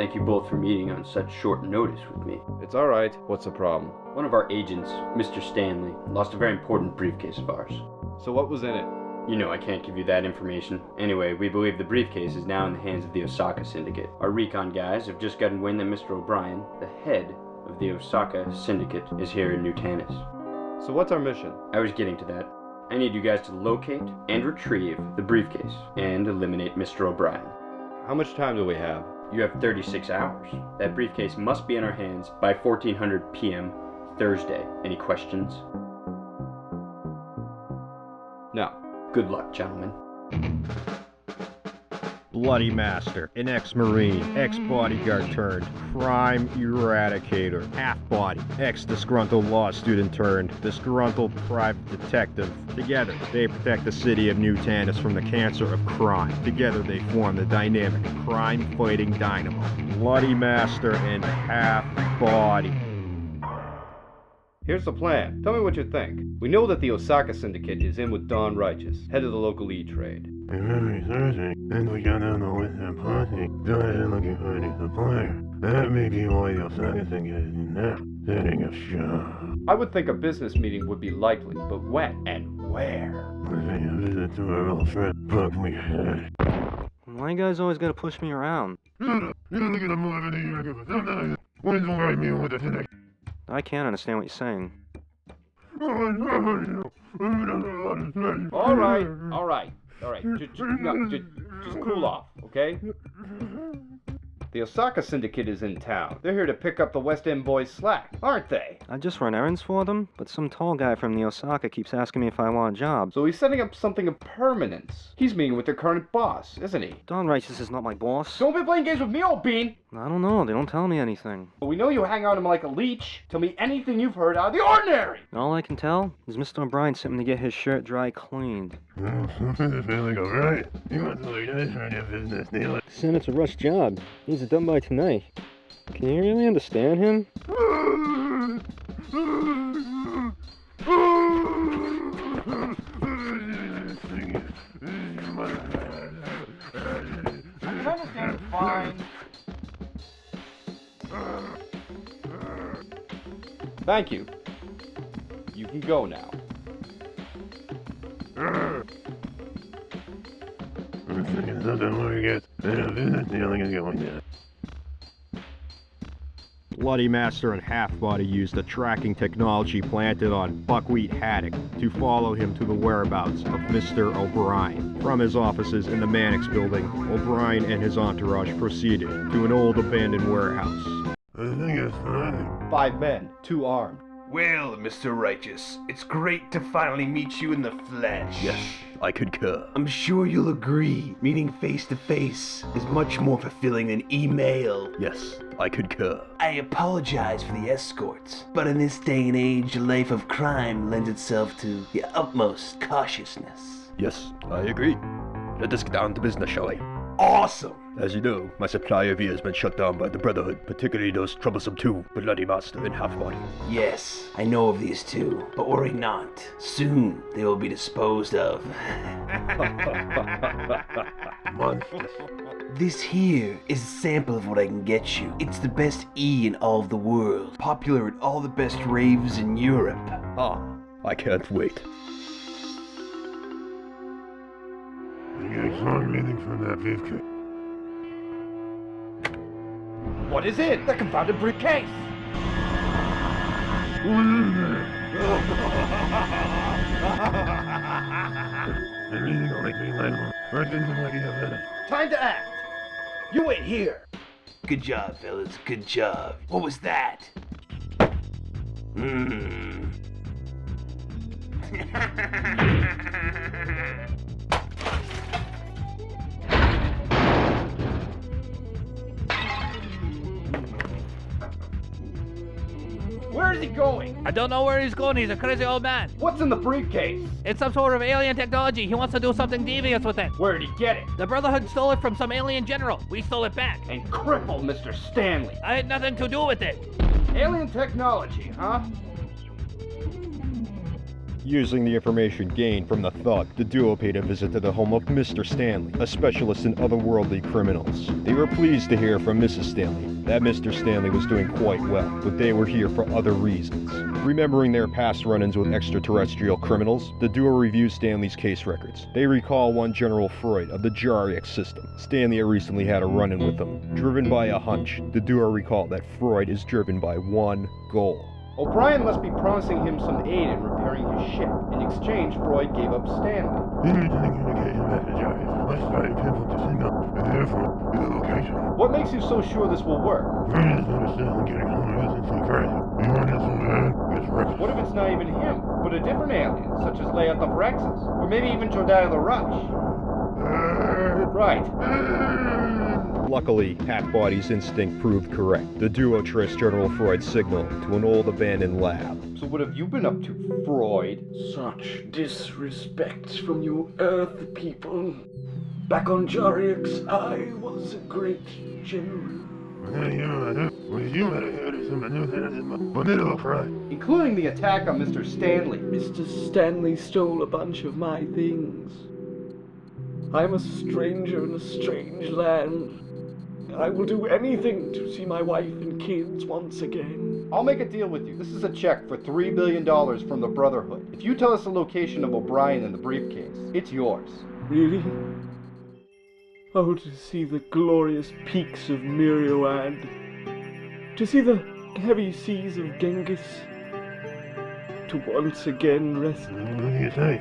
Thank you both for meeting on such short notice with me. It's alright. What's the problem? One of our agents, Mr. Stanley, lost a very important briefcase of ours. So what was in it? You know I can't give you that information. Anyway, we believe the briefcase is now in the hands of the Osaka Syndicate. Our recon guys have just gotten wind that Mr. O'Brien, the head of the Osaka Syndicate, is here in New Tanis. So what's our mission? I was getting to that. I need you guys to locate and retrieve the briefcase and eliminate Mr. O'Brien. How much time do we have? You have 36 hours. That briefcase must be in our hands by 1400 p.m. Thursday. Any questions? No. Good luck, gentlemen. BloodyMaster, an ex-Marine, ex-bodyguard turned crime eradicator, half-body, ex-disgruntled law student turned disgruntled private detective. Together, they protect the city of New Tanis from the cancer of crime. Together, they form the dynamic crime-fighting dynamo. BloodyMaster and Half-Body. Here's the plan. Tell me what you think. We know that the Osaka Syndicate is in with Don Righteous, head of the local E-Trade. Every Thursday, and we got down the with that party, died looking for a new supplier. That may be why the Osaka Syndicate is in now, setting a shop. I would think a business meeting would be likely, but when and where? We're paying a visit to our old friend, Buckley Head. Why you guys always gotta push me around? I can't understand what you're saying. Alright. Just cool off, okay? The Osaka Syndicate is in town. They're here to pick up the West End boys' slack, aren't they? I just run errands for them, but some tall guy from the Osaka keeps asking me if I want a job. So he's setting up something of permanence. He's meeting with their current boss, isn't he? Don Righteous is not my boss. Don't be playing games with me, old bean! I don't know, they don't tell me anything. But we know you hang on him like a leech. Tell me anything you've heard out of the ordinary! All I can tell is Mr. O'Brien sent me to get his shirt dry cleaned. Well, something's feeling alright. You want to look at this for your business deal? Son, it's a rush job. He's done by tonight. Can you really understand him? I understand fine. Thank you. You can go now. I'm thinking something more you get. A business deal is going down. BloodyMaster and Half-Body used the tracking technology planted on Buckwheat Haddock to follow him to the whereabouts of Mr. O'Brien. From his offices in the Mannix building, O'Brien and his entourage proceeded to an old abandoned warehouse. I think it's funny. 5 men, 2 armed. Well, Mr. Righteous, it's great to finally meet you in the flesh. Yes, I concur. I'm sure you'll agree, meeting face to face is much more fulfilling than email. Yes, I concur. I apologize for the escorts, but in this day and age, a life of crime lends itself to the utmost cautiousness. Yes, I agree. Let us get down to business, shall we? Awesome! As you know, my supply of ear has been shut down by the Brotherhood, particularly those troublesome two, BloodyMaster and Half-Body. Yes, I know of these two, but worry not. Soon they will be disposed of. Monstrous. This here is a sample of what I can get you. It's the best E in all of the world, popular at all the best raves in Europe. Ah, I can't wait. You get a strong meaning from that beefcake. What is it? The confounded briefcase! What is it? Anything will make me laugh. First thing like you have it. Time to act! You wait here! Good job, fellas. Good job. What was that? Where is he going? I don't know where he's going. He's a crazy old man. What's in the briefcase? It's some sort of alien technology. He wants to do something devious with it. Where did he get it? The Brotherhood stole it from some alien general. We stole it back. And crippled Mr. Stanley. I had nothing to do with it. Alien technology, huh? Using the information gained from the thug, the duo paid a visit to the home of Mr. Stanley, a specialist in otherworldly criminals. They were pleased to hear from Mrs. Stanley that Mr. Stanley was doing quite well, but they were here for other reasons. Remembering their past run-ins with extraterrestrial criminals, the duo reviews Stanley's case records. They recall one General Freud of the Jaric system. Stanley had recently had a run-in with him. Driven by a hunch, the duo recall that Freud is driven by one goal. O'Brien must be promising him some aid in repairing his ship. In exchange, Freud gave up Stanley. Communication message must find people to signal, and therefore, the location. What makes you so sure this will work? Freud is understanding getting home isn't too crazy. The wonderful man is reckless. What if it's not even him, but a different alien, such as Leia the Vrexus, or maybe even Jordana the Rush? Right. Luckily, Half-Body's instinct proved correct. The duo traced General Freud's signal to an old abandoned lab. So what have you been up to, Freud? Such disrespect from you Earth people. Back on Jarix, I was a great general. Including the attack on Mr. Stanley. Mr. Stanley stole a bunch of my things. I'm a stranger in a strange land. I will do anything to see my wife and kids once again. I'll make a deal with you. This is a check for $3 billion from the Brotherhood. If you tell us the location of O'Brien in the briefcase, it's yours. Really? Oh, to see the glorious peaks of Miriad. To see the heavy seas of Genghis. To once again rest. What do you say?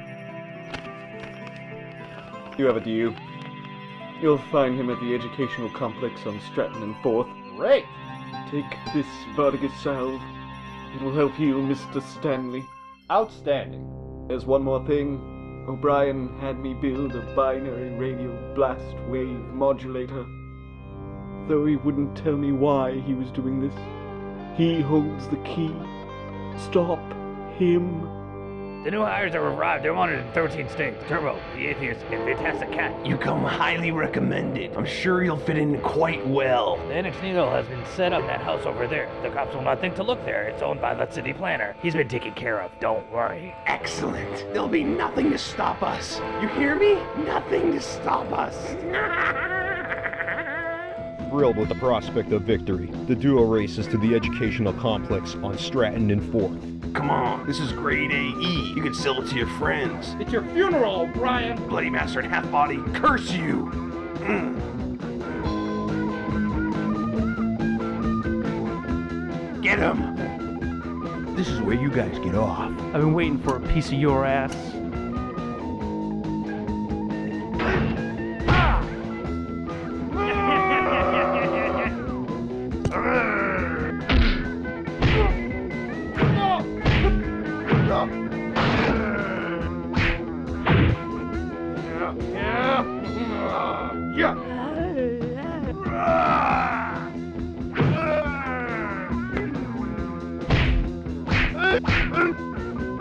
You have a deal. You'll find him at the educational complex on Stratton and 4th. Great! Take this Vargas salve. It will help heal Mr. Stanley. Outstanding. There's one more thing. O'Brien had me build a binary radio blast wave modulator. Though he wouldn't tell me why he was doing this. He holds the key. Stop him. The new hires have arrived. They're wanted in 13 states. Turbo, the Atheist, and Fantastic Cat. You come highly recommended. I'm sure you'll fit in quite well. The NX Needle has been set up in that house over there. The cops will not think to look there. It's owned by the city planner. He's been taken care of. Don't worry. Excellent. There'll be nothing to stop us. You hear me? Nothing to stop us. Thrilled with the prospect of victory, the duo races to the educational complex on Stratton and 4th. Come on, this is grade AE. You can sell it to your friends. It's your funeral, O'Brien! BloodyMaster Half-Body, curse you! Get him! This is where you guys get off. I've been waiting for a piece of your ass.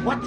What?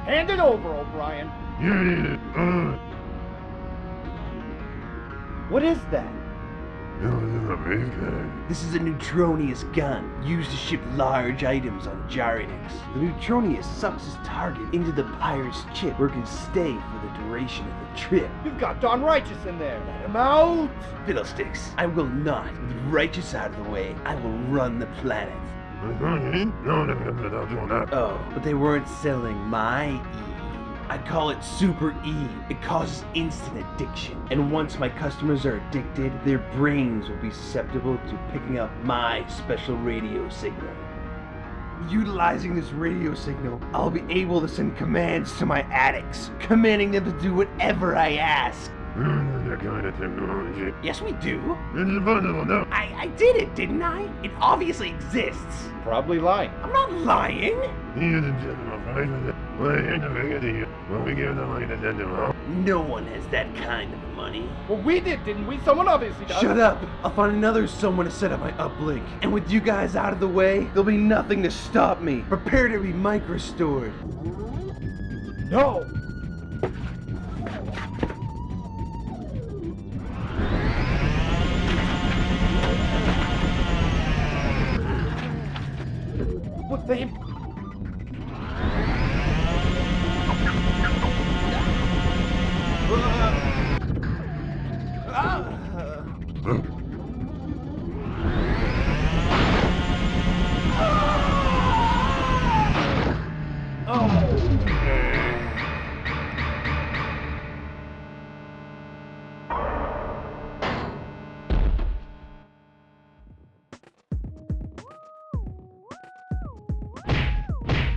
Hand it over, O'Brien. What is that? This is a neutronius gun, used to ship large items on Jarinax. The neutronius sucks his target into the pirate's chip, where it can stay for the duration of the trip. You've got Don Righteous in there. Let him out! Fiddlesticks, I will not. With Righteous out of the way, I will run the planet. Oh, but they weren't selling my E. I call it Super E. It causes instant addiction. And once my customers are addicted, their brains will be susceptible to picking up my special radio signal. Utilizing this radio signal, I'll be able to send commands to my addicts, commanding them to do whatever I ask. That kind of technology. Yes, we do. It's impossible, no. I did it, didn't I? It obviously exists. Probably lying. I'm not lying. He isn't just afraid with it. Well, here's the figure to you. When we give the money to send him home. No one has that kind of money. Well, we did, didn't we? Someone obviously does. Shut up! I'll find another someone to set up my uplink. And with you guys out of the way, there'll be nothing to stop me. Prepare to be microstored. No! What the...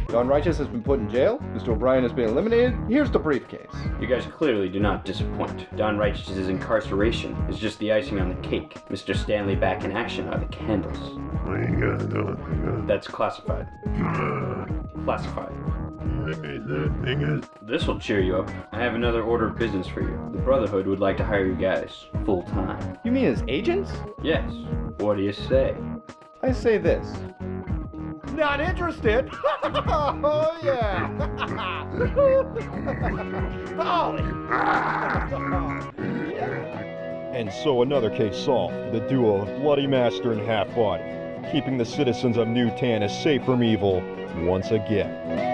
Don Righteous has been put in jail. Mr. O'Brien has been eliminated. Here's the briefcase. You guys clearly do not disappoint. Don Righteous's incarceration is just the icing on the cake. Mr. Stanley back in action are the candles. What you gotta do it, figure? That's classified. Classified. This will cheer you up. I have another order of business for you. The Brotherhood would like to hire you guys full time. You mean as agents? Yes. What do you say? I say this. Not interested? Oh, yeah! Golly! And so another case solved. The duo of Bloody Master and Half-Body, keeping the citizens of New Tannis safe from evil once again.